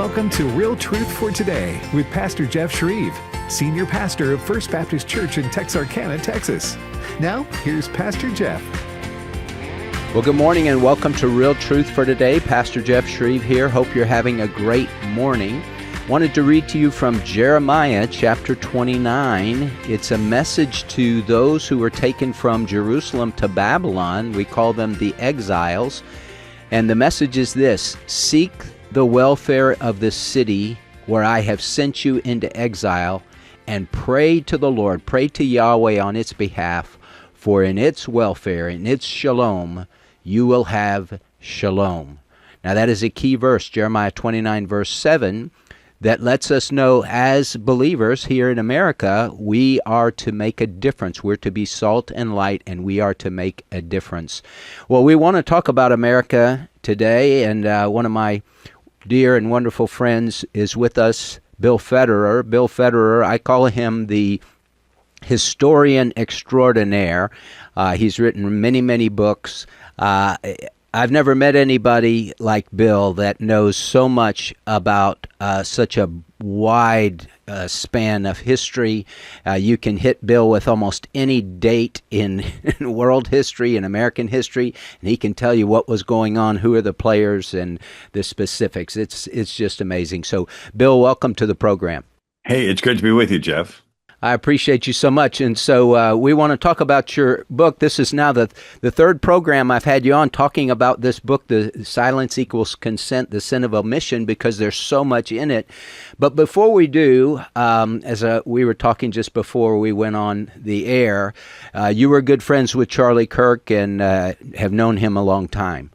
welcome to Real Truth for Today with Pastor Jeff Schreve, Senior Pastor of First Baptist Church in Texarkana, Texas. Now, here's Pastor Jeff. Well, good morning and welcome to Real Truth for Today. Pastor Jeff Schreve here. Hope you're having a great morning. Wanted to read to you from Jeremiah chapter 29. It's a message to those who were taken from Jerusalem to Babylon. We call them the exiles. And the message is this: seek the welfare of the city where I have sent you into exile, and pray to the Lord, pray to Yahweh on its behalf, for in its welfare, in its shalom, you will have shalom. Now that is a key verse, Jeremiah 29 verse 7, that lets us know as believers here in America, we are to make a difference. We're to be salt and light, and we are to make a difference. Well, we want to talk about America today, and one of my dear and wonderful friends is with us, Bill Federer. Bill Federer, I call him the historian extraordinaire. He's written many, many books. I've never met anybody like Bill that knows so much about such a wide span of history. You can hit Bill with almost any date in world history and American history, and he can tell you what was going on, who are the players, and the specifics. It's just amazing. So, Bill, welcome to the program. Hey, it's great to be with you, Jeff. I appreciate you so much. And so we want to talk about your book. This is now the third program I've had you on talking about this book, The Silence Equals Consent, The Sin of Omission, because there's so much in it. But before we do, we were talking just before we went on the air, you were good friends with Charlie Kirk and have known him a long time.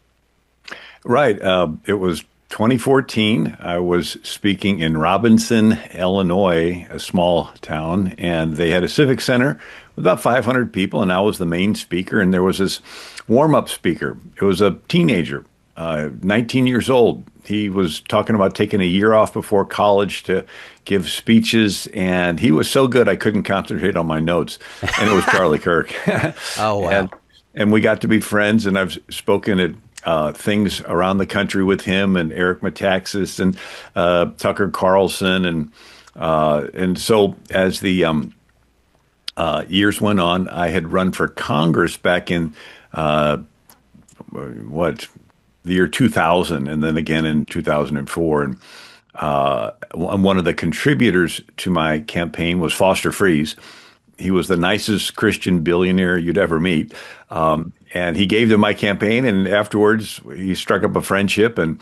Right. It was 2014, I was speaking in Robinson, Illinois, a small town, and they had a civic center with about 500 people, and I was the main speaker, and there was this warm-up speaker. It was a teenager, 19 years old. He was talking about taking a year off before college to give speeches, and he was so good I couldn't concentrate on my notes, and it was Charlie Kirk. Oh, wow. And we got to be friends, and I've spoken at things around the country with him and Eric Metaxas and Tucker Carlson, and so as the years went on, I had run for Congress back in the year 2000, and then again in 2004, and one of the contributors to my campaign was Foster Friess. He was the nicest Christian billionaire you'd ever meet. And he gave to my campaign, and afterwards he struck up a friendship. And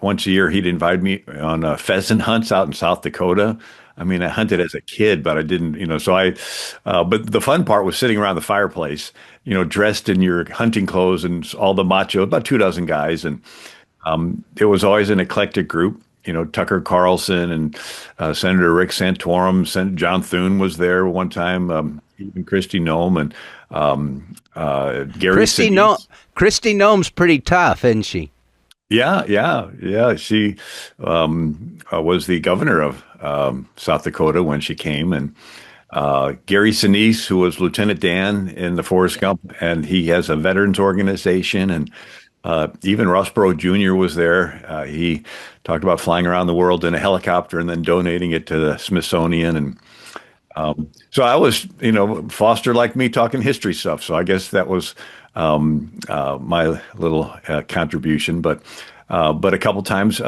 once a year he'd invite me on pheasant hunts out in South Dakota. I mean, I hunted as a kid, but I didn't, but the fun part was sitting around the fireplace, dressed in your hunting clothes and all the macho, about 24 guys. And it was always an eclectic group. Tucker Carlson and Senator Rick Santorum, John Thune was there one time, even Kristi Noem, and Gary Sinise. Kristi Noem's pretty tough, isn't she? Yeah. She was the governor of South Dakota when she came, and Gary Sinise, who was Lieutenant Dan in the Forrest Gump, and he has a veterans organization, and even Ross Perot Jr. was there. He talked about flying around the world in a helicopter and then donating it to the Smithsonian. And so I was, Foster liked me talking history stuff. So I guess that was my little contribution. But a couple times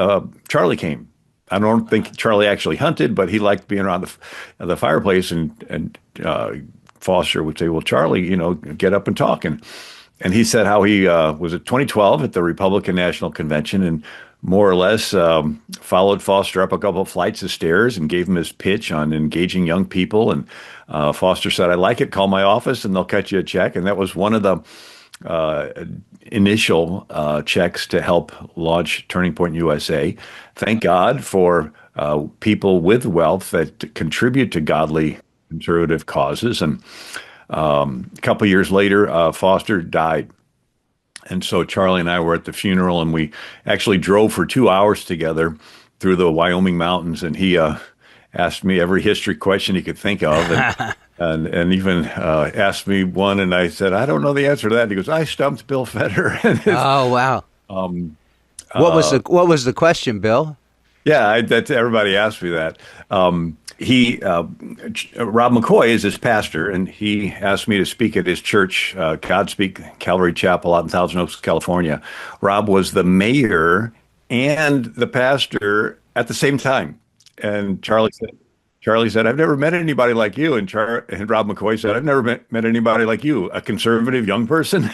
Charlie came. I don't think Charlie actually hunted, but he liked being around the fireplace. And Foster would say, well, Charlie, get up and talk. And he said how he was at 2012 at the Republican National Convention and more or less followed Foster up a couple of flights of stairs and gave him his pitch on engaging young people. And Foster said, I like it, call my office and they'll cut you a check. And that was one of the initial checks to help launch Turning Point USA. Thank God for people with wealth that contribute to godly conservative causes. And a couple of years later, Foster died. And so Charlie and I were at the funeral, and we actually drove for 2 hours together through the Wyoming mountains. And he asked me every history question he could think of, and even asked me one. And I said, I don't know the answer to that. And he goes, I stumped Bill Federer. Oh, wow. What was the question, Bill? Yeah, that's everybody asks me that. Rob McCoy is his pastor, and he asked me to speak at his church, Godspeak Calvary Chapel out in Thousand Oaks, California. Rob was the mayor and the pastor at the same time. And Charlie said, I've never met anybody like you. And Rob McCoy said, I've never met anybody like you, a conservative young person.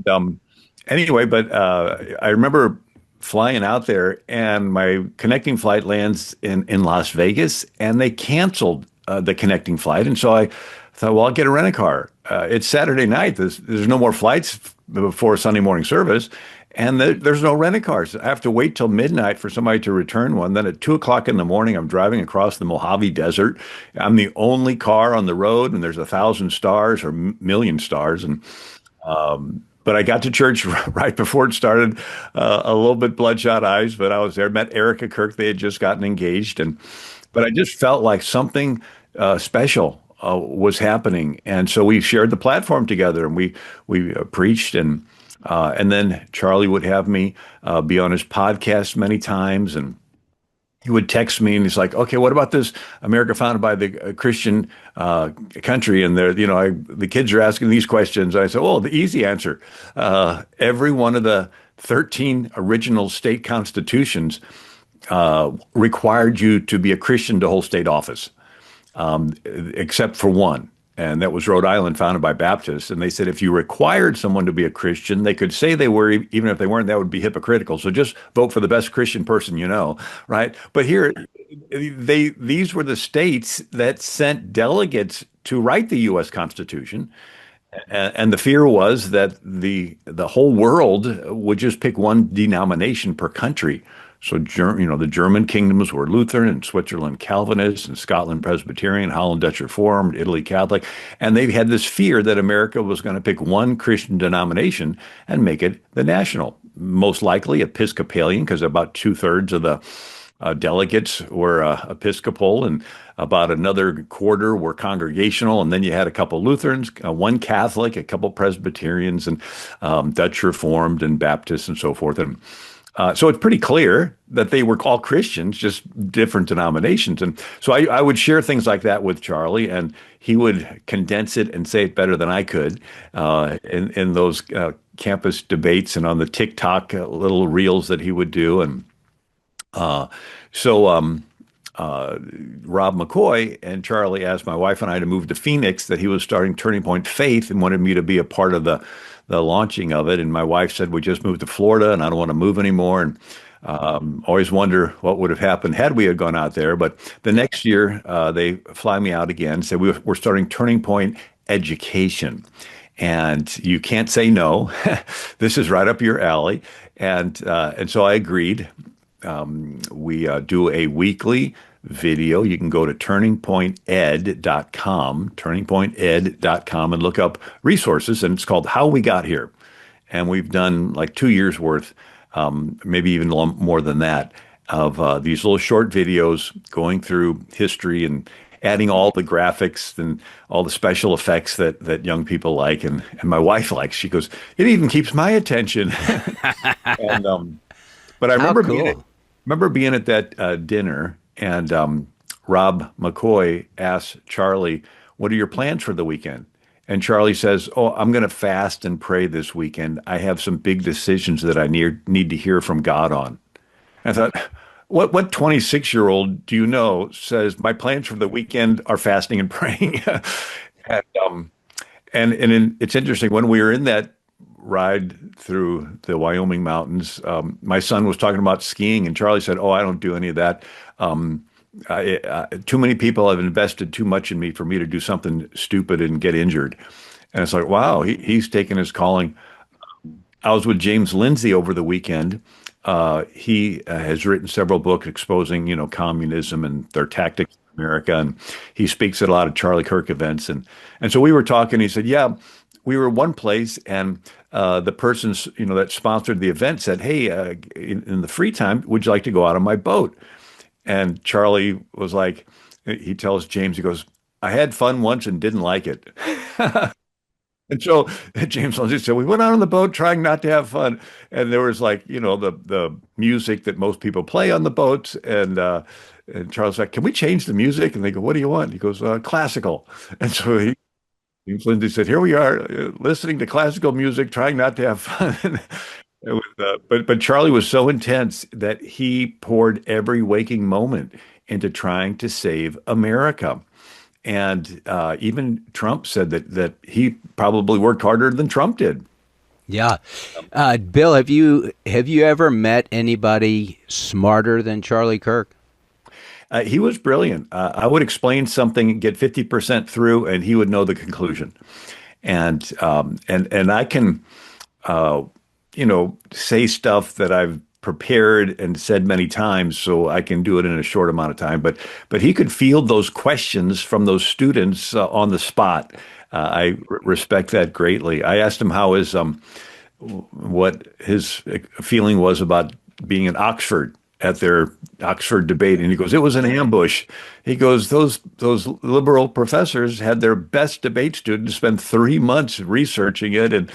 And, anyway, but I remember flying out there, and my connecting flight lands in Las Vegas, and they canceled the connecting flight. And so I thought, well, I'll get a rent a car. It's Saturday night. There's no more flights before Sunday morning service. And there's no rent a cars. I have to wait till midnight for somebody to return one. Then at 2 o'clock in the morning, I'm driving across the Mojave Desert. I'm the only car on the road, and there's 1,000 stars or million stars. And but I got to church right before it started, a little bit bloodshot eyes, but I was there, met Erica Kirk. They had just gotten engaged. But I just felt like something special was happening. And so we shared the platform together, and we preached. And then Charlie would have me be on his podcast many times. And he would text me, and he's like, "Okay, what about this America founded by the Christian country?" And the kids are asking these questions. I said, "Oh, the easy answer: every one of the 13 original state constitutions required you to be a Christian to hold state office, except for one." And that was Rhode Island, founded by Baptists. And they said if you required someone to be a Christian, they could say they were, even if they weren't, that would be hypocritical. So just vote for the best Christian person you know, right? But here, these were the states that sent delegates to write the U.S. Constitution. And the fear was that the whole world would just pick one denomination per country. So, the German kingdoms were Lutheran, and Switzerland Calvinist, and Scotland Presbyterian, Holland Dutch Reformed, Italy Catholic. And they had this fear that America was going to pick one Christian denomination and make it the national. Most likely Episcopalian, because about two-thirds of the delegates were Episcopal, and about another quarter were Congregational, and then you had a couple Lutherans, one Catholic, a couple Presbyterians, and Dutch Reformed, and Baptists, and so forth. And so it's pretty clear that they were all Christians, just different denominations. And so I would share things like that with Charlie, and he would condense it and say it better than I could in those campus debates and on the TikTok little reels that he would do. And so Rob McCoy and Charlie asked my wife and I to move to Phoenix, that he was starting Turning Point Faith, and wanted me to be a part of the launching of it. And my wife said, we just moved to Florida and I don't want to move anymore. And always wonder what would have happened had we had gone out there. But the next year, they fly me out again, said we're starting Turning Point Education. And you can't say no. This is right up your alley. And so I agreed. We do a weekly video. You can go to turningpointed.com, and look up resources, and it's called How We Got Here. And we've done like 2 years worth, maybe even more than that, of these little short videos going through history and adding all the graphics and all the special effects that young people like, and my wife likes. She goes, it even keeps my attention. And but I remember being at that dinner, and Rob McCoy asked Charlie, what are your plans for the weekend? And Charlie says, oh, I'm going to fast and pray this weekend. I have some big decisions that I need to hear from God on. And I thought, what 26-year-old do you know says my plans for the weekend are fasting and praying? And it's interesting, when we were in that ride through the Wyoming mountains, my son was talking about skiing, and Charlie said, oh, I don't do any of that. Too many people have invested too much in me for me to do something stupid and get injured. And it's like, wow, he's taken his calling. I was with James Lindsay over the weekend. He has written several books exposing, communism and their tactics in America. And he speaks at a lot of Charlie Kirk events. And so we were talking, he said, yeah, we were one place, and the person, that sponsored the event said, hey, in the free time, would you like to go out on my boat? And Charlie was like, he tells James, he goes, I had fun once and didn't like it. And so James Lindsay said, we went out on the boat trying not to have fun. And there was like, the music that most people play on the boats. And Charles like, can we change the music? And they go, what do you want? He goes, classical. And so James Lindsay said, here we are listening to classical music, trying not to have fun. It was, but Charlie was so intense that he poured every waking moment into trying to save America. And even Trump said that he probably worked harder than Trump did. Yeah. Bill, have you ever met anybody smarter than Charlie Kirk? He was brilliant. I would explain something, get 50% through, and he would know the conclusion. And I can, say stuff that I've prepared and said many times, so I can do it in a short amount of time. But he could field those questions from those students on the spot. Respect that greatly. I asked him how what his feeling was about being in Oxford at their Oxford debate, and he goes, "It was an ambush." He goes, "Those liberal professors had their best debate students spend 3 months researching it, and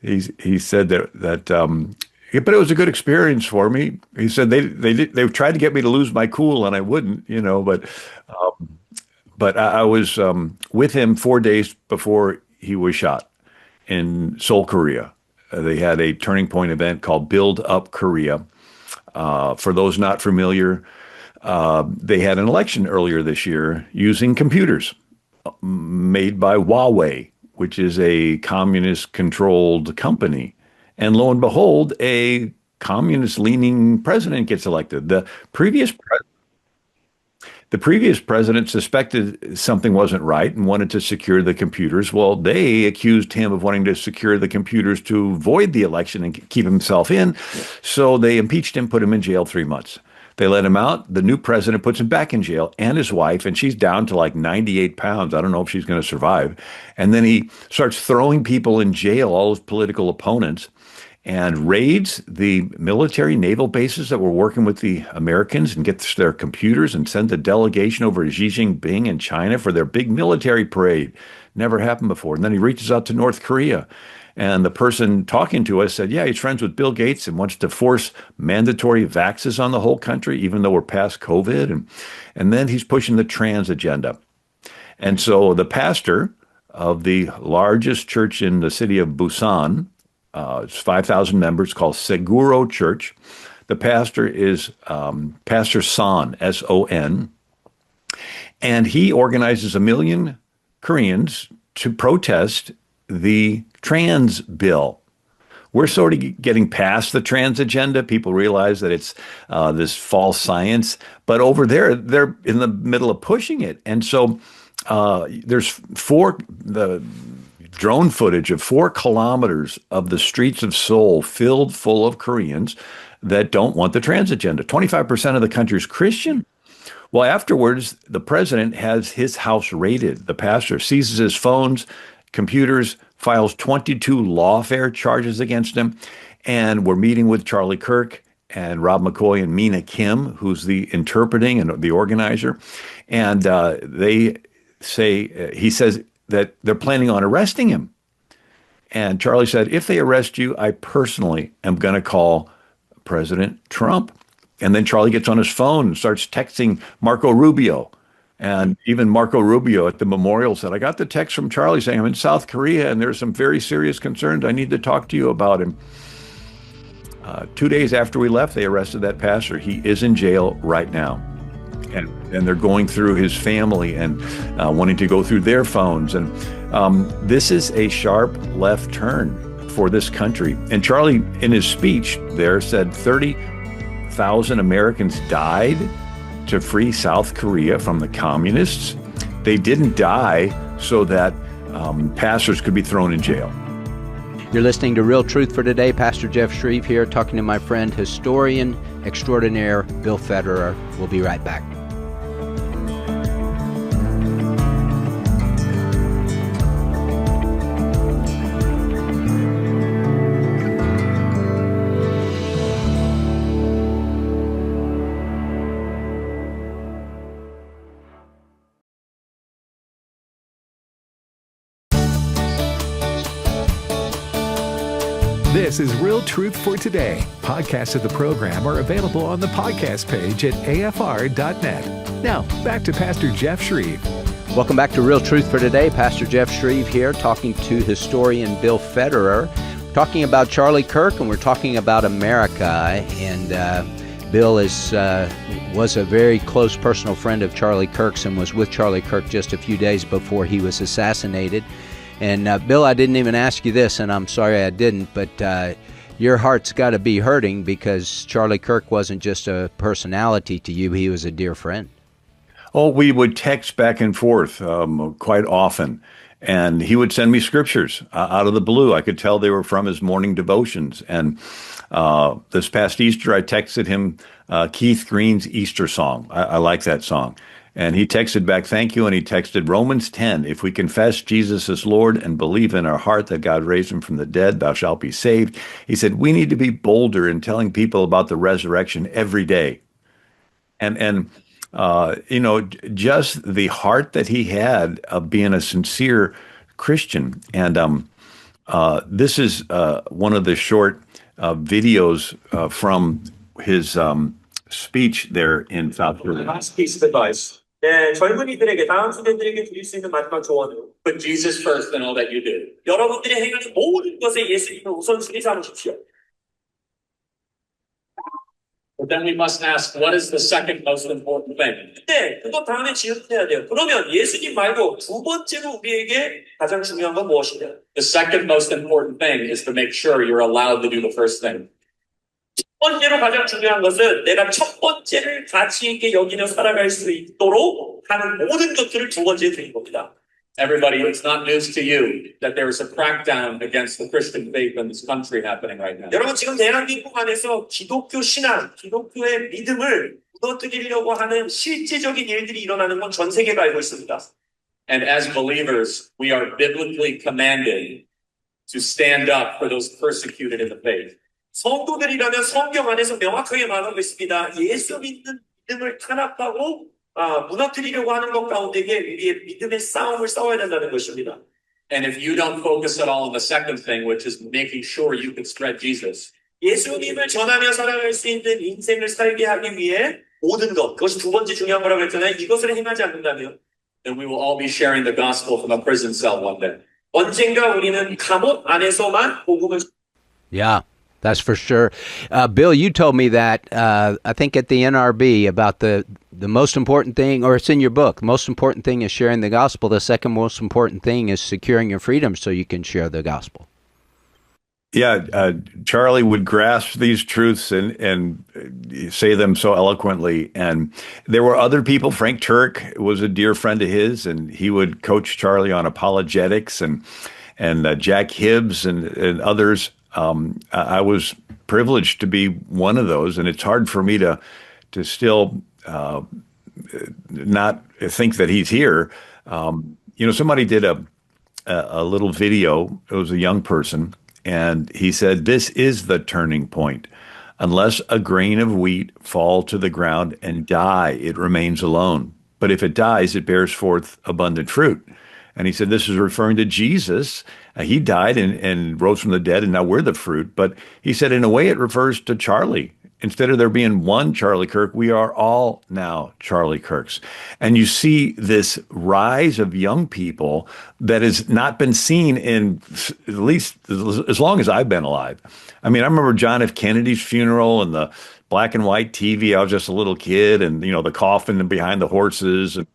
he said but it was a good experience for me." He said they tried to get me to lose my cool, and I wouldn't, but I was with him 4 days before he was shot in Seoul, Korea. They had a turning point event called Build Up Korea. For those not familiar, they had an election earlier this year using computers made by Huawei, which is a communist-controlled company. And lo and behold, a communist-leaning president gets elected. The previous president suspected something wasn't right and wanted to secure the computers. Well, they accused him of wanting to secure the computers to void the election and keep himself in. So they impeached him, put him in jail 3 months. They let him out. The new president puts him back in jail, and his wife, and she's down to like 98 pounds. I don't know if she's going to survive. And then he starts throwing people in jail, all his political opponents, and raids the military naval bases that were working with the Americans and gets their computers and sends a delegation over to Xi Jinping in China for their big military parade. Never happened before. And then he reaches out to North Korea. And the person talking to us said, yeah, he's friends with Bill Gates and wants to force mandatory vaxes on the whole country, even though we're past COVID. And then he's pushing the trans agenda. And so the pastor of the largest church in the city of Busan, it's 5,000 members, called Seguro Church. The pastor is Pastor Son, S-O-N, and he organizes 1 million Koreans to protest the trans bill. We're sort of getting past the trans agenda. People realize that it's this false science, but over there, they're in the middle of pushing it. And so there's the drone footage of 4 kilometers of the streets of Seoul filled full of Koreans that don't want the trans agenda. 25% of the country's Christian. Well, afterwards, the president has his house raided. The pastor seizes his phones, computers, files 22 lawfare charges against him. And we're meeting with Charlie Kirk and Rob McCoy and Mina Kim, who's the interpreting and the organizer. And he says that they're planning on arresting him. And Charlie said, if they arrest you, I personally am going to call President Trump. And then Charlie gets on his phone and starts texting Marco Rubio. And even Marco Rubio at the memorial said, I got the text from Charlie saying I'm in South Korea and there's some very serious concerns I need to talk to you about him. 2 days after we left, they arrested that pastor. He is in jail right now. And they're going through his family and wanting to go through their phones. And this is a sharp left turn for this country. And Charlie, in his speech there, said 30,000 Americans died to free South Korea from the communists. They didn't die so that pastors could be thrown in jail. You're listening to Real Truth for Today. Pastor Jeff Schreve here, talking to my friend, historian extraordinaire Bill Federer. We'll be right back. This is Real Truth for Today. Podcasts of the program are available on the podcast page at afr.net. Now, back to Pastor Jeff Schreve. Welcome back to Real Truth for Today. Pastor Jeff Schreve here, talking to historian Bill Federer. We're talking about Charlie Kirk, and we're talking about America. And Bill was a very close personal friend of Charlie Kirk's and was with Charlie Kirk just a few days before he was assassinated. And Bill, I didn't even ask you this, and I'm sorry I didn't, but your heart's got to be hurting because Charlie Kirk wasn't just a personality to you, he was a dear friend. Oh, we would text back and forth quite often, and he would send me scriptures out of the blue. I could tell they were from his morning devotions. And this past Easter, I texted him Keith Green's Easter song. I like that song. And he texted back, thank you. And he texted Romans 10, if we confess Jesus as Lord and believe in our heart that God raised him from the dead, thou shalt be saved. He said, we need to be bolder in telling people about the resurrection every day. And just the heart that he had of being a sincere Christian. And this is one of the short videos from his speech there in South Carolina. Last piece of advice. 네, 젊은이들에게, 다음 세대들에게 드릴 수 있는 마지막 조언은 Put Jesus first in all that you do. 여러분들이 행하는 모든 것에 예수님을 우선순위 삼으십시오. But then we must ask, what is the second most important thing? 근데 그것 다음에 질문해야 돼요. 그러면 예수님 말고 두 번째로 우리에게 가장 중요한 건 무엇이냐? The second most important thing is to make sure you're allowed to do the first thing. 첫 번째로 가장 중요한 것은 내가 첫 번째를 가치 있게 여기며 살아갈 수 있도록 하는 모든 것들을 두 번째에 드린 겁니다. Everybody, it's not news to you that there is a crackdown against the Christian faith in this country happening right now. 여러분 지금 대한민국 안에서 기독교 신앙, 기독교의 믿음을 무너뜨리려고 하는 실제적인 일들이 일어나는 건 전 세계가 알고 있습니다. And as believers, we are biblically commanded to stand up for those persecuted in the faith. 성도들이라면 성경 안에서 명확하게 말하고 있습니다. 예수 믿는 믿음을 탄압하고 무너뜨리려고 하는 것 가운데에 우리의 믿음의 싸움을 싸워야 된다는 것입니다. And if you don't focus at all on the second thing, which is making sure you can spread Jesus, 예수님을 전하며 살아갈 수 있는 인생을 살게 하기 위해 모든 것, 그것이 두 번째 중요한 거라고 했잖아요. 이것을 행하지 않는다면 then we will all be sharing the gospel from a prison cell one day. 언젠가 우리는 감옥 안에서만 복음을 Yeah. That's for sure. Bill, you told me that, I think at the NRB, about the most important thing, or it's in your book, the most important thing is sharing the gospel. The second most important thing is securing your freedom so you can share the gospel. Yeah, Charlie would grasp these truths and say them so eloquently. And there were other people. Frank Turk was a dear friend of his, and he would coach Charlie on apologetics, and Jack Hibbs and others. I was privileged to be one of those, and it's hard for me to still not think that he's here. Somebody did a little video. It was a young person, and he said, "This is the turning point. Unless a grain of wheat fall to the ground and die, it remains alone. But if it dies, it bears forth abundant fruit." And he said this is referring to Jesus. He died and rose from the dead, and now we're the fruit. But he said, in a way, it refers to Charlie. Instead of there being one Charlie Kirk, we are all now Charlie Kirks. And you see this rise of young people that has not been seen in at least as long as I've been alive. I mean, I remember John F. Kennedy's funeral and the black and white TV. I was just a little kid, and, the coffin and behind the horses, and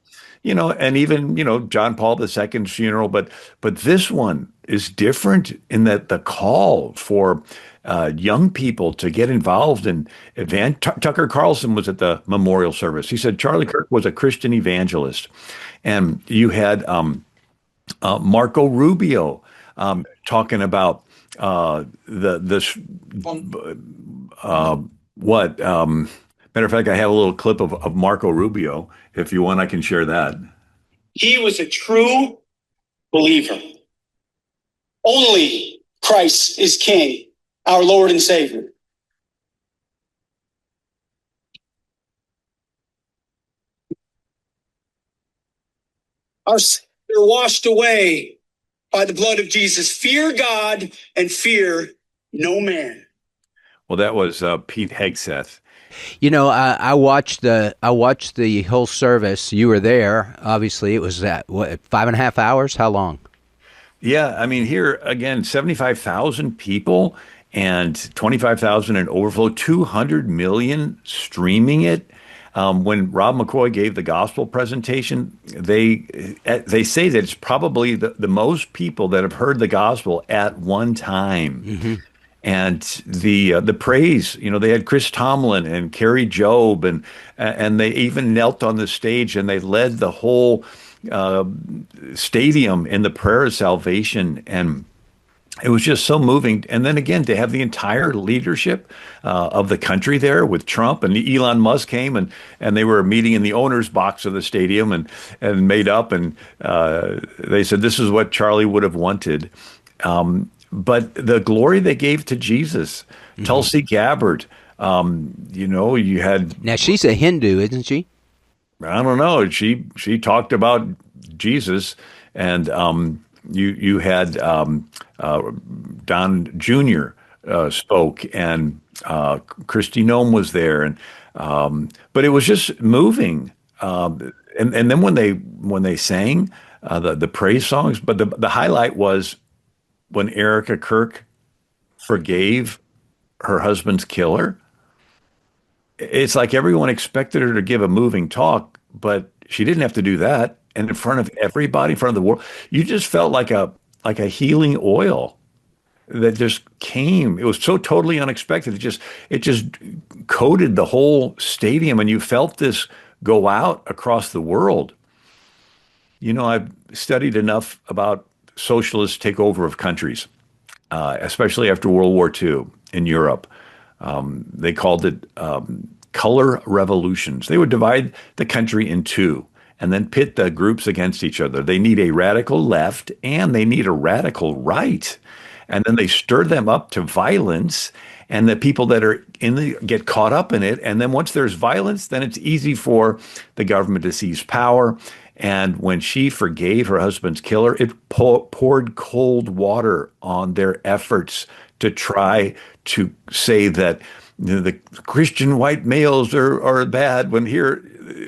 even, John Paul II's funeral. But this one is different in that the call for young people to get involved in Tucker Carlson was at the memorial service. He said Charlie Kirk was a Christian evangelist. And you had Marco Rubio talking about matter of fact, I have a little clip of Marco Rubio. If you want, I can share that. He was a true believer. Only Christ is King, our Lord and Savior. Our sins are washed away by the blood of Jesus. Fear God and fear no man. Well, that was Pete Hegseth. You know, I watched the whole service. You were there. Obviously, it was at what, 5.5 hours? How long? Yeah, I mean, here again, 75,000 people and 25,000 in overflow, 200 million streaming it. When Rob McCoy gave the gospel presentation, they say that it's probably the most people that have heard the gospel at one time. Mm-hmm. And the praise, you know, they had Chris Tomlin and Kerry Jobe, and they even knelt on the stage and they led the whole stadium in the prayer of salvation, and it was just so moving. And then again, to have the entire leadership of the country there with Trump, and Elon Musk came, and they were meeting in the owner's box of the stadium and made up, and they said this is what Charlie would have wanted. But the glory they gave to Jesus, Tulsi Gabbard, you know, you had. Now she's a Hindu, isn't she? I don't know. She talked about Jesus, and you had Don Jr. Spoke, and Christy Nome was there, and but it was just moving. And then when they sang the praise songs, but the highlight was when Erica Kirk forgave her husband's killer. It's like everyone expected her to give a moving talk, but she didn't have to do that. And in front of everybody, in front of the world, you just felt like a healing oil that just came. It was so totally unexpected. It just coated the whole stadium, and you felt this go out across the world. You know, I've studied enough about socialist takeover of countries, especially after World War II in Europe. They called it color revolutions. They would divide the country in two and then pit the groups against each other. They need a radical left and they need a radical right. And then they stir them up to violence, and the people that are get caught up in it. And then once there's violence, then it's easy for the government to seize power. And when she forgave her husband's killer, it poured cold water on their efforts to try to say that, you know, the Christian white males are bad, when here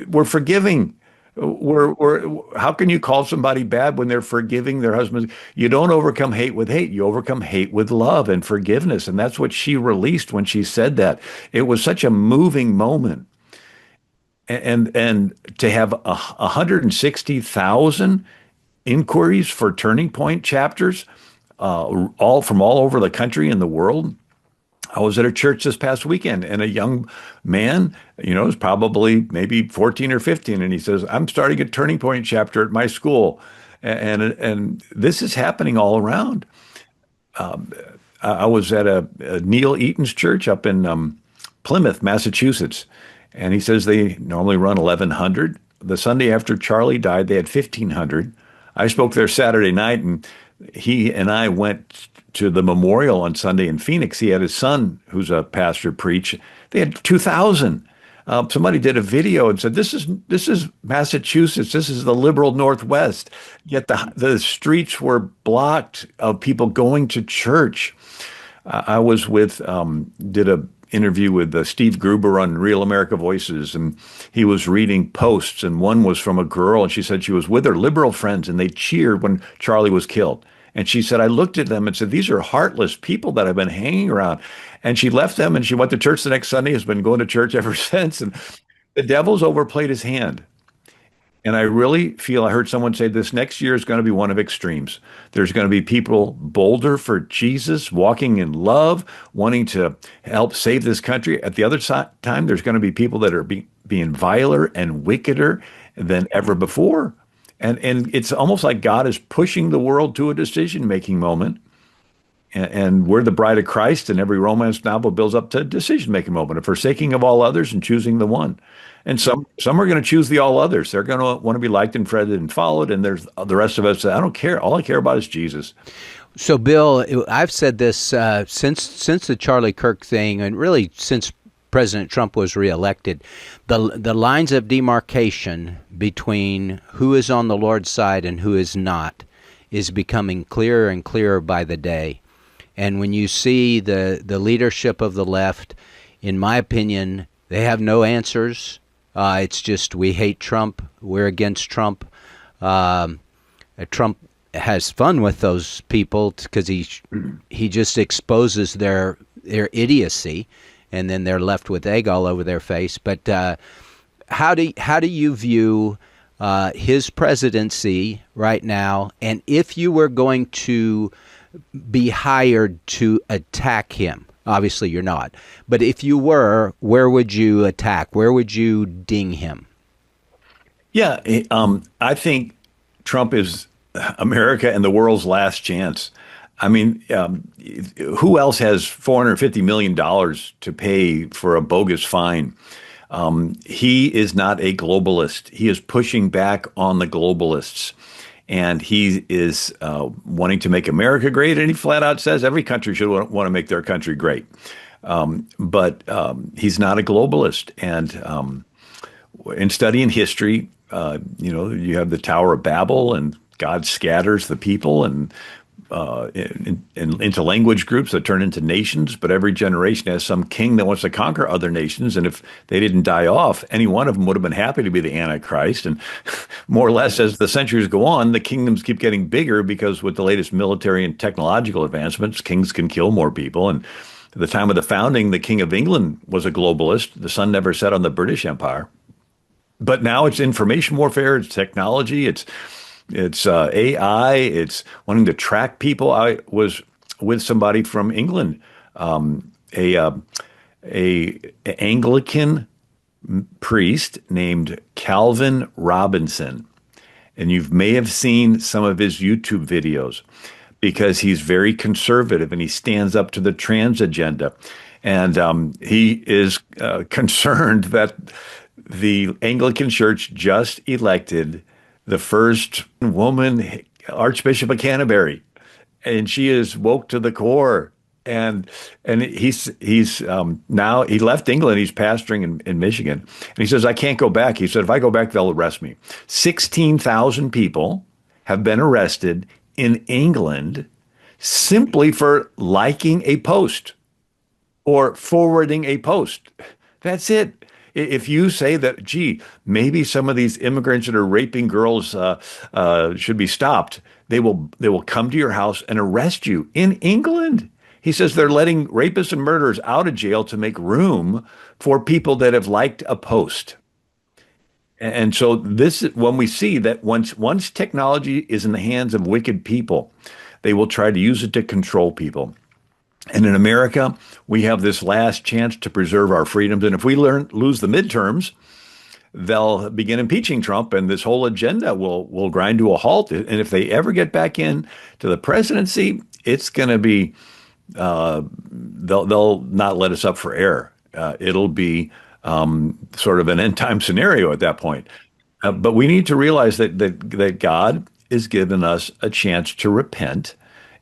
we're forgiving. How can you call somebody bad when they're forgiving their husbands? You don't overcome hate with hate. You overcome hate with love and forgiveness. And that's what she released when she said that. It was such a moving moment. And to have 160,000 inquiries for Turning Point chapters, all from all over the country and the world. I was at a church this past weekend, and a young man, you know, is probably maybe 14 or 15, and he says, "I'm starting a Turning Point chapter at my school," and this is happening all around. I was at a Neil Eaton's church up in Plymouth, Massachusetts. And he says they normally run 1,100. The Sunday after Charlie died, they had 1,500. I spoke there Saturday night, and he and I went to the memorial on Sunday in Phoenix. He had his son, who's a pastor, preach. They had 2,000. Somebody did a video and said, "This is Massachusetts. This is the liberal Northwest." Yet the streets were blocked of people going to church. I was did a interview with Steve Gruber on Real America Voices, and he was reading posts, and one was from a girl, and she said she was with her liberal friends, and they cheered when Charlie was killed. And she said, I looked at them and said, these are heartless people that I've been hanging around. And she left them, and she went to church the next Sunday, has been going to church ever since, and the devil's overplayed his hand. And I really feel, I heard someone say this next year is going to be one of extremes. There's going to be people bolder for Jesus, walking in love, wanting to help save this country. At the other time, there's going to be people that are being viler and wickeder than ever before. And it's almost like God is pushing the world to a decision-making moment. And we're the bride of Christ, and every romance novel builds up to a decision-making moment, a forsaking of all others and choosing the one. And some are going to choose the all others. They're going to want to be liked and friended and followed. And there's the rest of us that I don't care. All I care about is Jesus. So, Bill, I've said this since the Charlie Kirk thing, and really since President Trump was reelected, the lines of demarcation between who is on the Lord's side and who is not is becoming clearer and clearer by the day. And when you see the leadership of the left, in my opinion, they have no answers. It's just we hate Trump. We're against Trump. Trump has fun with those people because he just exposes their idiocy, and then they're left with egg all over their face. But how do you view his presidency right now? And if you were going to be hired to attack him, obviously you're not, but if you were, where would you attack? Where would you ding him? Yeah, I think Trump is America and the world's last chance. I mean, who else has $450 million to pay for a bogus fine? He is not a globalist. He is pushing back on the globalists. And he is wanting to make America great. And he flat out says every country should want to make their country great. But he's not a globalist. And in studying history, you have the Tower of Babel, and God scatters the people and into language groups that turn into nations. But every generation has some king that wants to conquer other nations. And if they didn't die off, any one of them would have been happy to be the Antichrist. And more or less, as the centuries go on, the kingdoms keep getting bigger because with the latest military and technological advancements, kings can kill more people. And at the time of the founding, the King of England was a globalist. The sun never set on the British Empire. But now it's information warfare, it's technology, it's AI, it's wanting to track people. I was with somebody from England, a Anglican priest named Calvin Robinson, and you may have seen some of his YouTube videos because he's very conservative and he stands up to the trans agenda, and he is concerned that the Anglican Church just elected the first woman Archbishop of Canterbury, and she is woke to the core. And he's now he left England. He's pastoring in Michigan, and he says, I can't go back. He said, if I go back, they'll arrest me. 16,000 people have been arrested in England simply for liking a post or forwarding a post. That's it. If you say that, gee, maybe some of these immigrants that are raping girls should be stopped, they will come to your house and arrest you in England. He says they're letting rapists and murderers out of jail to make room for people that have liked a post. And so this is when we see that once technology is in the hands of wicked people, they will try to use it to control people. And in America, we have this last chance to preserve our freedoms. And if we lose the midterms, they'll begin impeaching Trump, and this whole agenda will grind to a halt. And if they ever get back in to the presidency, it's going to be they'll not let us up for air. It'll be sort of an end time scenario at that point. But we need to realize that God has given us a chance to repent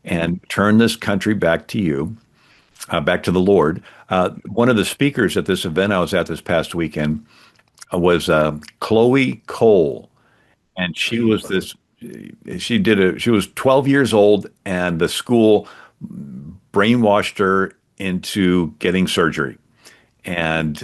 and turn this country back to you, back to the Lord. One of the speakers at this event I was at this past weekend was Chloe Cole, and she was she was 12 years old, and the school brainwashed her into getting surgery. And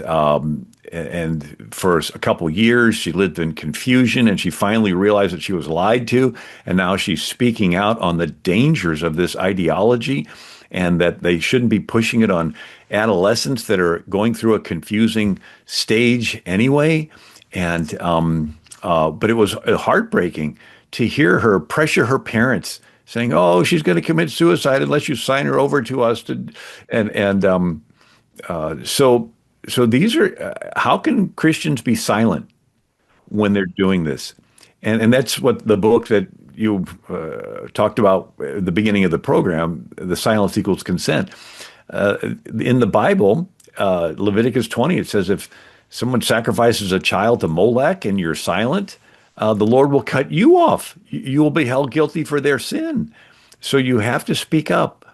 for a couple of years, she lived in confusion, and she finally realized that she was lied to. And now she's speaking out on the dangers of this ideology, and that they shouldn't be pushing it on adolescents that are going through a confusing stage anyway. And but it was heartbreaking to hear her pressure her parents, saying, "Oh, she's going to commit suicide unless you sign her over to us." So these are how can Christians be silent when they're doing this? And that's what the book that you talked about at the beginning of the program, The Silence Equals Consent. In the Bible, Leviticus 20, it says if someone sacrifices a child to Molech and you're silent, the Lord will cut you off. You will be held guilty for their sin. So you have to speak up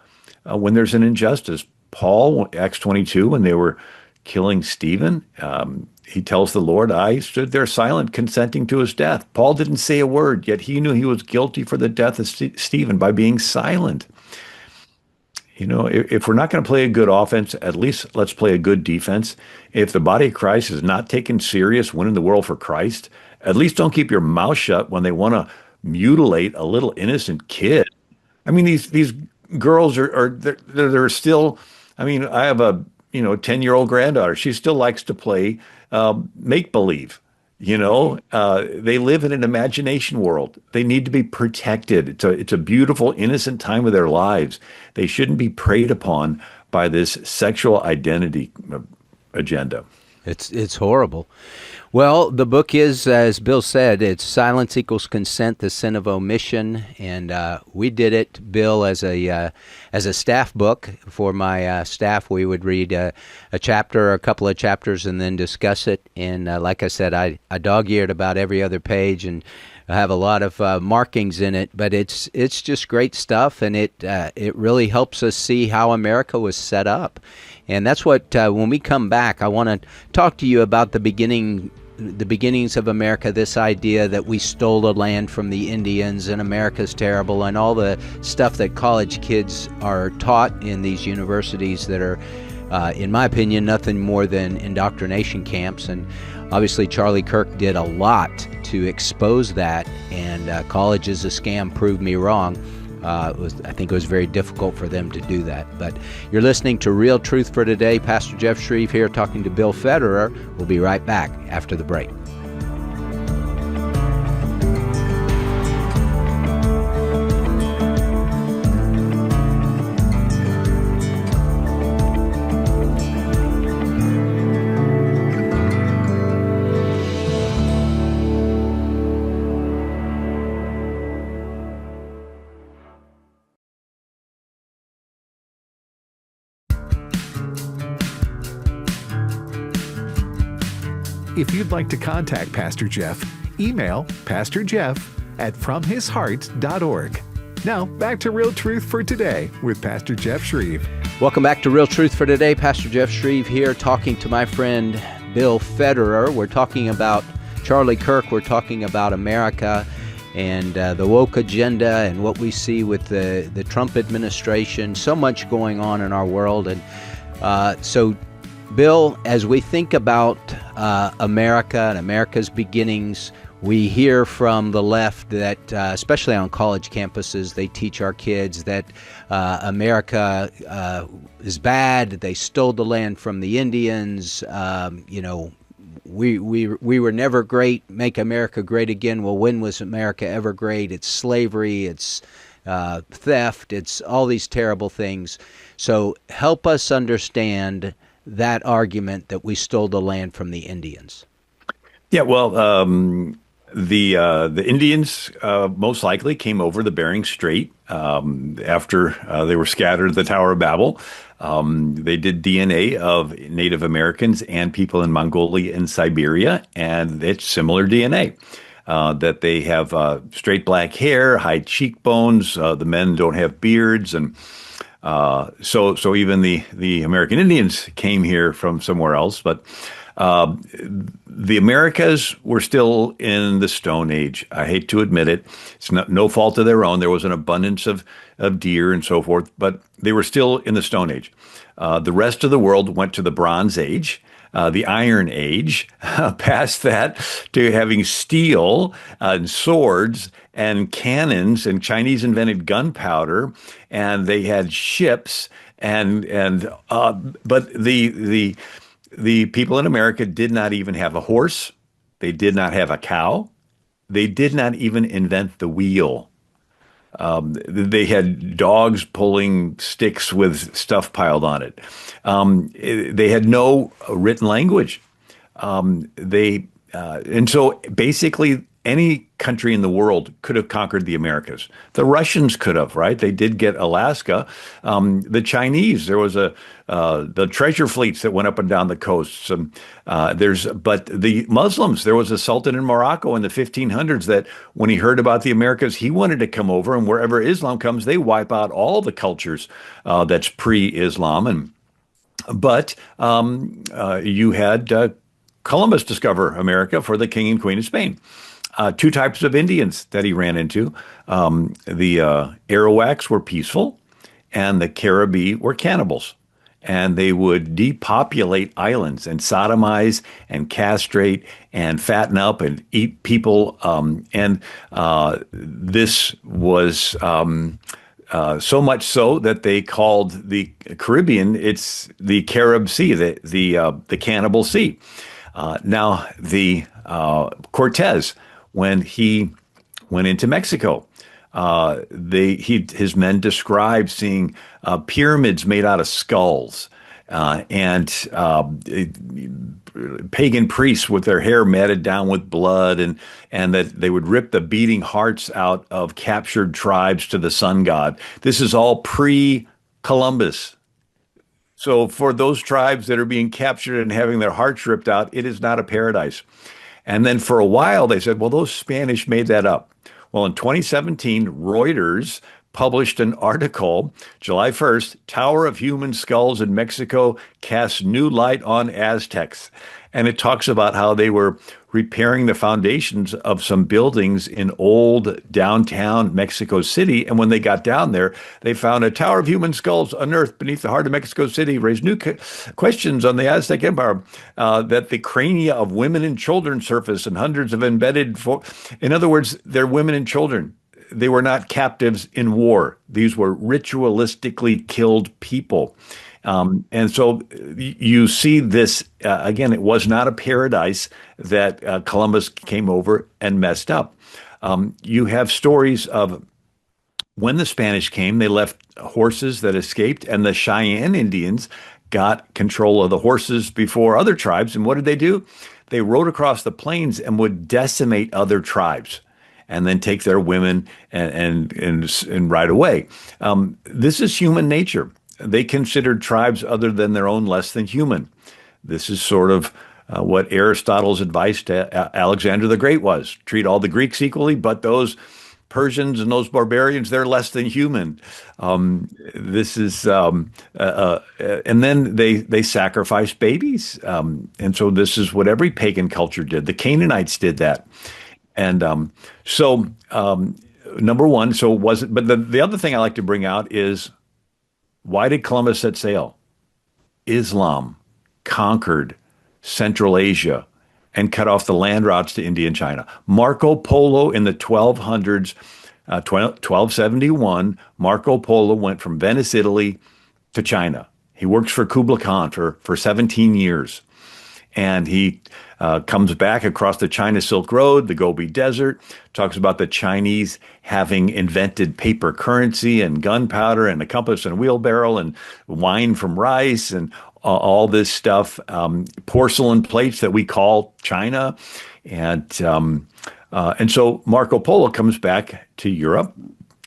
when there's an injustice. Paul, Acts 22, when they were killing Stephen, he tells the Lord, I stood there silent, consenting to his death. Paul didn't say a word, yet he knew he was guilty for the death of Stephen by being silent. if we're not going to play a good offense, at least let's play a good defense. If the body of Christ is not taken serious, winning the world for Christ, at least don't keep your mouth shut when they want to mutilate a little innocent kid. I mean, these girls they're still. I mean, I have a 10-year-old granddaughter. She still likes to play make believe. They live in an imagination world. They need to be protected. It's a beautiful, innocent time of their lives. They shouldn't be preyed upon by this sexual identity agenda. It's horrible. Well, the book is, as Bill said, it's Silence Equals Consent, the Sin of Omission, and we did it, Bill, as a staff book for my staff. We would read a chapter or a couple of chapters and then discuss it. And like I said, I dog-eared about every other page and I have a lot of markings in it, but it's just great stuff, and it really helps us see how America was set up. And that's what, when we come back, I want to talk to you about the beginnings of America, this idea that we stole the land from the Indians and America's terrible, and all the stuff that college kids are taught in these universities that are, in my opinion, nothing more than indoctrination camps. And obviously Charlie Kirk did a lot to expose that, and college is a scam proved me wrong. I think it was very difficult for them to do that. But you're listening to Real Truth for Today. Pastor Jeff Schreve here talking to Bill Federer. We'll be right back after the break. If you'd like to contact Pastor Jeff, email pastorjeff@fromhisheart.org. Now, back to Real Truth for Today with Pastor Jeff Schreve. Welcome back to Real Truth for Today. Pastor Jeff Schreve here talking to my friend Bill Federer. We're talking about Charlie Kirk. We're talking about America and the woke agenda and what we see with the Trump administration. So much going on in our world. And so Bill, as we think about America and America's beginnings, we hear from the left that, especially on college campuses, they teach our kids that America is bad. They stole the land from the Indians. We were never great. Make America great again. Well, when was America ever great? It's slavery. It's theft. It's all these terrible things. So help us understand that argument that we stole the land from the Indians. Yeah, well, the Indians most likely came over the Bering Strait after they were scattered at the Tower of Babel. They did DNA of Native Americans and people in Mongolia and Siberia, and it's similar DNA. That they have straight black hair, high cheekbones. The men don't have beards, and so even the American Indians came here from somewhere else. But the Americas were still in the Stone Age. I hate to admit it. It's no fault of their own. There was an abundance of deer and so forth, but they were still in the Stone Age. The rest of the world went to the Bronze Age. The Iron Age, past that to having steel and swords and cannons, and Chinese invented gunpowder, and they had ships, but the people in America did not even have a horse. They did not have a cow. They did not even invent the wheel. They had dogs pulling sticks with stuff piled on it. They had no written language. And so basically any country in the world could have conquered the Americas. The Russians could have, right? They did get Alaska. The Chinese, there was the treasure fleets that went up and down the coasts. But the Muslims, there was a sultan in Morocco in the 1500s that when he heard about the Americas, he wanted to come over, and wherever Islam comes, they wipe out all the cultures that's pre-Islam. But you had Columbus discover America for the King and Queen of Spain. Two types of Indians that he ran into. The Arawaks were peaceful, and the Caribbean were cannibals. And they would depopulate islands and sodomize and castrate and fatten up and eat people. This was so much so that they called the Caribbean, it's the Carib Sea, the Cannibal Sea. Now, the Cortez, when he went into Mexico, his men described seeing pyramids made out of skulls and pagan priests with their hair matted down with blood, and that they would rip the beating hearts out of captured tribes to the sun god. This is all pre-Columbus. So for those tribes that are being captured and having their hearts ripped out, it is not a paradise. And then for a while, they said, well, those Spanish made that up. Well, in 2017, Reuters published an article, July 1st, Tower of Human Skulls in Mexico casts new light on Aztecs. And it talks about how they were repairing the foundations of some buildings in old downtown Mexico City. And when they got down there, they found a Tower of Human Skulls unearthed beneath the heart of Mexico City, raised new questions on the Aztec Empire, that the crania of women and children surface and hundreds of embedded. In other words, they're women and children. They were not captives in war. These were ritualistically killed people. And so you see this, again, it was not a paradise that Columbus came over and messed up. You have stories of when the Spanish came, they left horses that escaped, and the Cheyenne Indians got control of the horses before other tribes. And what did they do? They rode across the plains and would decimate other tribes and then take their women and ride away. This is human nature. They considered tribes other than their own less than human. This is sort of what Aristotle's advice to Alexander the Great was. Treat all the Greeks equally, but those Persians and those barbarians, they're less than human. And then they sacrifice babies. And so this is what every pagan culture did. The Canaanites did that. And number one, so was it, but the other thing I like to bring out is, why did Columbus set sail? Islam conquered Central Asia and cut off the land routes to India and China. Marco Polo in the 1200s, 1271, Marco Polo went from Venice, Italy to China. He works for Kublai Khan for 17 years. And he comes back across the China Silk Road, the Gobi Desert, talks about the Chinese having invented paper currency and gunpowder and a compass and a wheelbarrow and wine from rice and all this stuff, porcelain plates that we call China. And so Marco Polo comes back to Europe.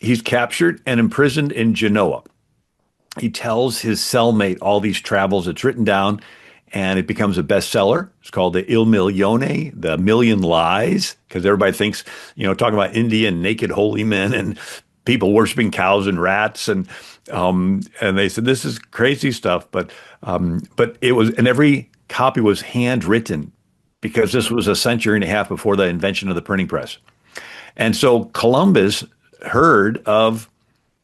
He's captured and imprisoned in Genoa. He tells his cellmate all these travels. It's written down, and it becomes a bestseller. It's called the Il Milione, the Million Lies, because everybody thinks, talking about India and naked holy men and people worshiping cows and rats, and they said this is crazy stuff. But it was, and every copy was handwritten because this was a century and a half before the invention of the printing press. And so Columbus heard of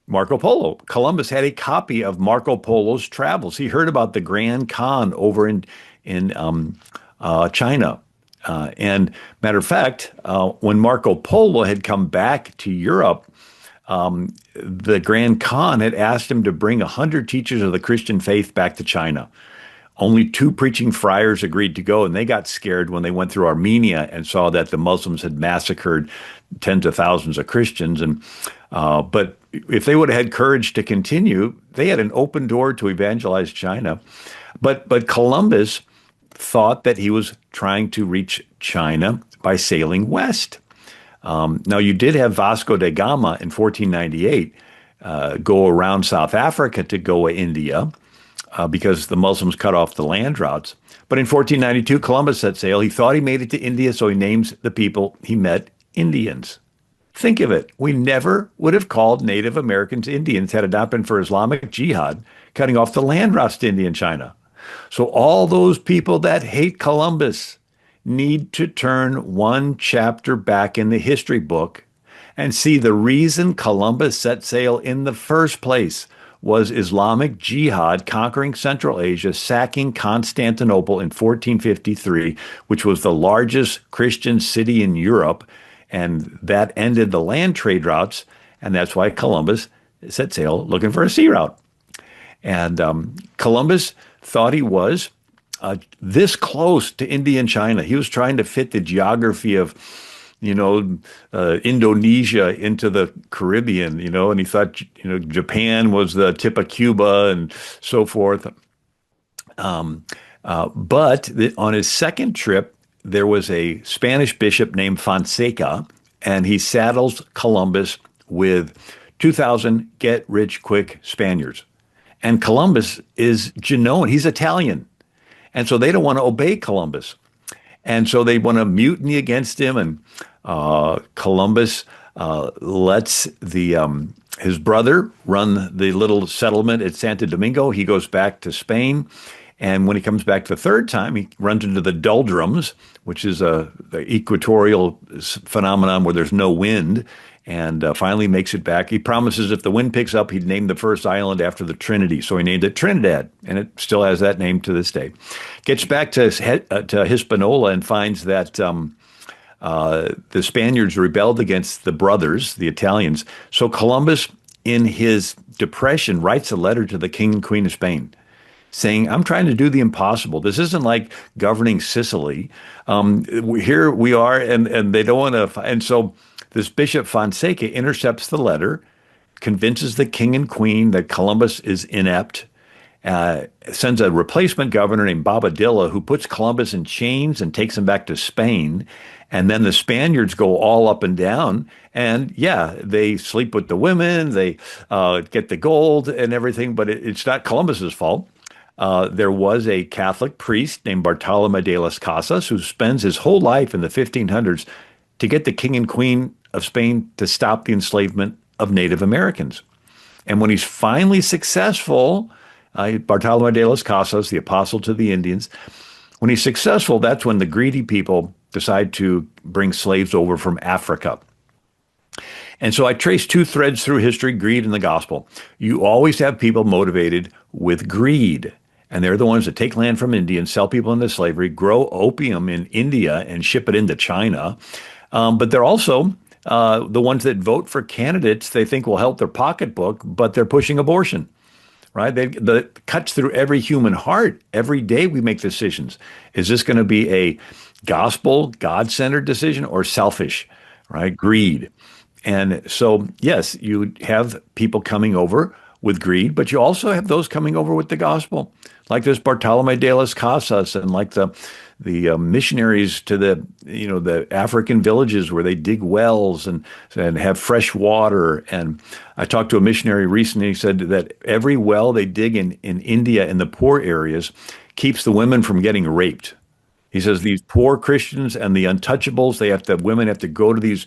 Marco Polo. Columbus had a copy of Marco Polo's travels. He heard about the Grand Khan over in China. And matter of fact, when Marco Polo had come back to Europe, the Grand Khan had asked him to bring 100 teachers of the Christian faith back to China. Only 2 preaching friars agreed to go, and they got scared when they went through Armenia and saw that the Muslims had massacred tens of thousands of Christians. But if they would have had courage to continue, they had an open door to evangelize China. But Columbus thought that he was trying to reach China by sailing west. Now, you did have Vasco da Gama in 1498 go around South Africa to Goa, India, because the Muslims cut off the land routes. But in 1492, Columbus set sail. He thought he made it to India, so he names the people he met Indians. Think of it. We never would have called Native Americans Indians had it not been for Islamic Jihad cutting off the land routes to India and China. So all those people that hate Columbus need to turn one chapter back in the history book and see the reason Columbus set sail in the first place was Islamic Jihad conquering Central Asia, sacking Constantinople in 1453, which was the largest Christian city in Europe. And that ended the land trade routes. And that's why Columbus set sail looking for a sea route. And Columbus thought he was this close to India and China. He was trying to fit the geography of, Indonesia into the Caribbean, and he thought, Japan was the tip of Cuba and so forth. But on his second trip, there was a Spanish bishop named Fonseca, and he saddles Columbus with 2,000 get-rich-quick Spaniards. And Columbus is Genoan. He's Italian. And so they don't want to obey Columbus. And so they want to mutiny against him. And Columbus lets his brother run the little settlement at Santo Domingo. He goes back to Spain. And when he comes back the third time, he runs into the doldrums, which is the equatorial phenomenon where there's no wind, and finally makes it back. He promises if the wind picks up, he'd name the first island after the Trinity. So he named it Trinidad, and it still has that name to this day. Gets back to Hispaniola and finds that the Spaniards rebelled against the brothers, the Italians. So Columbus, in his depression, writes a letter to the King and Queen of Spain, saying, I'm trying to do the impossible. This isn't like governing Sicily. Here we are, and they don't want to. And so this Bishop Fonseca intercepts the letter, convinces the king and queen that Columbus is inept, sends a replacement governor named Bobadilla who puts Columbus in chains and takes him back to Spain. And then the Spaniards go all up and down. And yeah, they sleep with the women, they get the gold and everything, but it's not Columbus's fault. There was a Catholic priest named Bartolome de las Casas who spends his whole life in the 1500s to get the king and queen of Spain to stop the enslavement of Native Americans. And when he's finally successful, Bartolome de las Casas, the apostle to the Indians, when he's successful, that's when the greedy people decide to bring slaves over from Africa. And so I trace two threads through history, greed and the gospel. You always have people motivated with greed. And they're the ones that take land from Indians, sell people into slavery, grow opium in India and ship it into China. But they're also the ones that vote for candidates they think will help their pocketbook, but they're pushing abortion, right? That cuts through every human heart. Every day we make decisions. Is this going to be a gospel, God-centered decision or selfish, right? Greed. And so, yes, you have people coming over with greed, but you also have those coming over with the gospel, like this Bartolome de las Casas and like the missionaries to the African villages where they dig wells and have fresh water. And I talked to a missionary recently. He said that every well they dig in India in the poor areas keeps the women from getting raped. He says these poor Christians and the untouchables, women have to go to these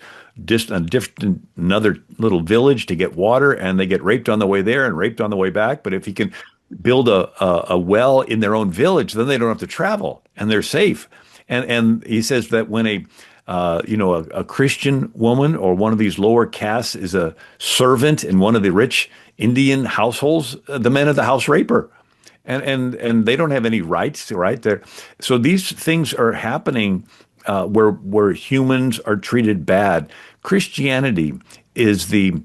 another little village to get water, and they get raped on the way there and raped on the way back. But if he can build a well in their own village, then they don't have to travel and they're safe. And he says that when a Christian woman or one of these lower castes is a servant in one of the rich Indian households, the men of the house rape her. And they don't have any rights, right? So these things are happening where humans are treated bad. Christianity is the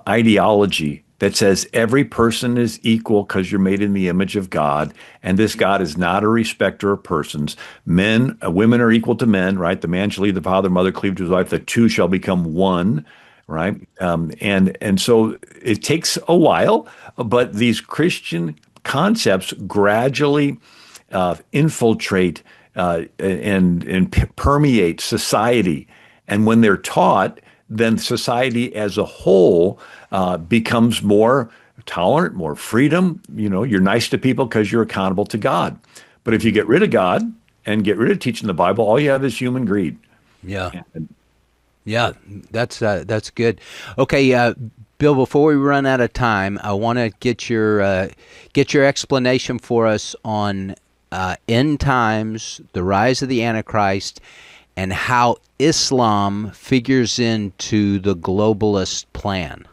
ideology that says every person is equal because you're made in the image of God, and this God is not a respecter of persons. Women are equal to men, right? The man shall leave the father, mother, cleave to his wife. The two shall become one, right? And so it takes a while, but these Christian concepts gradually infiltrate and permeate society. And when they're taught, then society as a whole becomes more tolerant, more freedom. You're nice to people because you're accountable to God. But if you get rid of God and get rid of teaching the Bible, all you have is human greed. Yeah. Yeah, that's good. Okay, Bill, before we run out of time, I want to get your explanation for us on end times, the rise of the Antichrist, and how Islam figures into the globalist plan.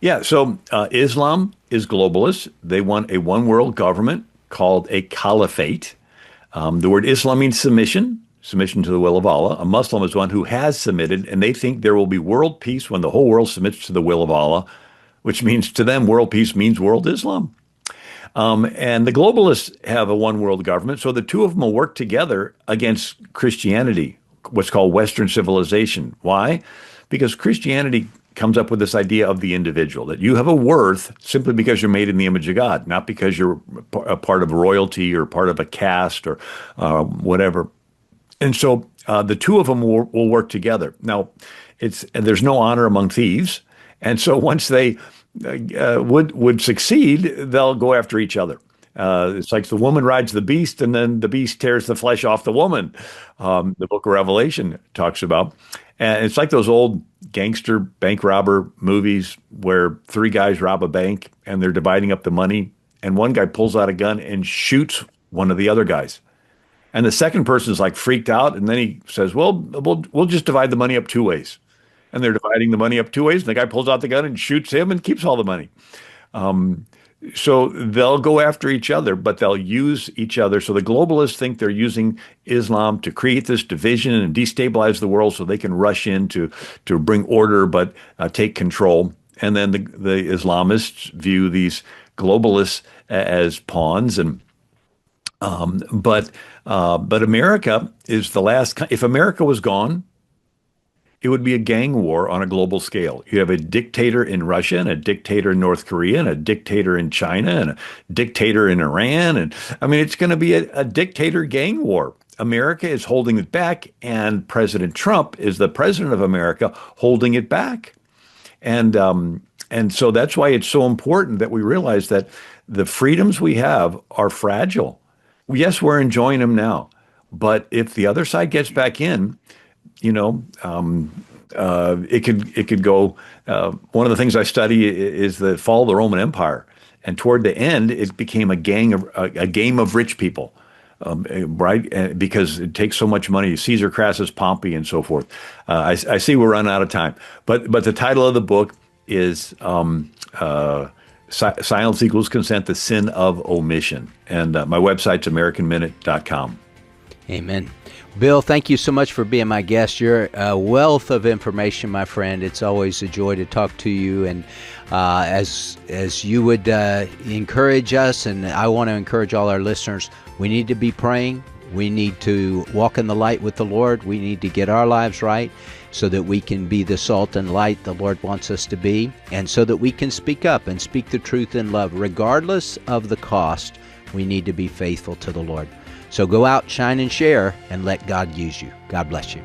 Yeah, so Islam is globalist. They want a one world government called a caliphate. The word Islam means submission, submission to the will of Allah. A Muslim is one who has submitted, and they think there will be world peace when the whole world submits to the will of Allah, which means to them, world peace means world Islam. And the globalists have a one world government, so the two of them will work together against Christianity, what's called Western civilization. Why? Because Christianity comes up with this idea of the individual, that you have a worth simply because you're made in the image of God, not because you're a part of royalty or part of a caste or whatever. And so the two of them will work together. Now, there's no honor among thieves. And so once they would succeed, they'll go after each other. It's like the woman rides the beast, and then the beast tears the flesh off the woman. The book of Revelation talks about. And it's like those old gangster bank robber movies where three guys rob a bank and they're dividing up the money, and one guy pulls out a gun and shoots one of the other guys. And the second person is like freaked out, and then he says, well, we'll just divide the money up two ways. And they're dividing the money up two ways, and the guy pulls out the gun and shoots him and keeps all the money. So they'll go after each other, but they'll use each other. So the globalists think they're using Islam to create this division and destabilize the world so they can rush in to bring order but take control. And then the Islamists view these globalists as pawns. And but America is the last. If America was gone, it would be a gang war on a global scale. You have a dictator in Russia and a dictator in North Korea and a dictator in China and a dictator in Iran. And I mean, it's going to be a dictator gang war. America is holding it back, and President Trump is the president of America holding it back. And so that's why it's so important that we realize that the freedoms we have are fragile. Yes, we're enjoying them now, but if the other side gets back in, it could go. One of the things I study is the fall of the Roman Empire, and toward the end, it became a game of rich people, right? Because it takes so much money. Caesar, Crassus, Pompey, and so forth. I see we're running out of time, but the title of the book is "Silence Equals Consent: The Sin of Omission," and my website's AmericanMinute.com. Amen. Bill, thank you so much for being my guest. You're a wealth of information, my friend. It's always a joy to talk to you. And as you would encourage us, and I want to encourage all our listeners, we need to be praying. We need to walk in the light with the Lord. We need to get our lives right so that we can be the salt and light the Lord wants us to be, and so that we can speak up and speak the truth in love. Regardless of the cost, we need to be faithful to the Lord. So go out, shine, and share, and let God use you. God bless you.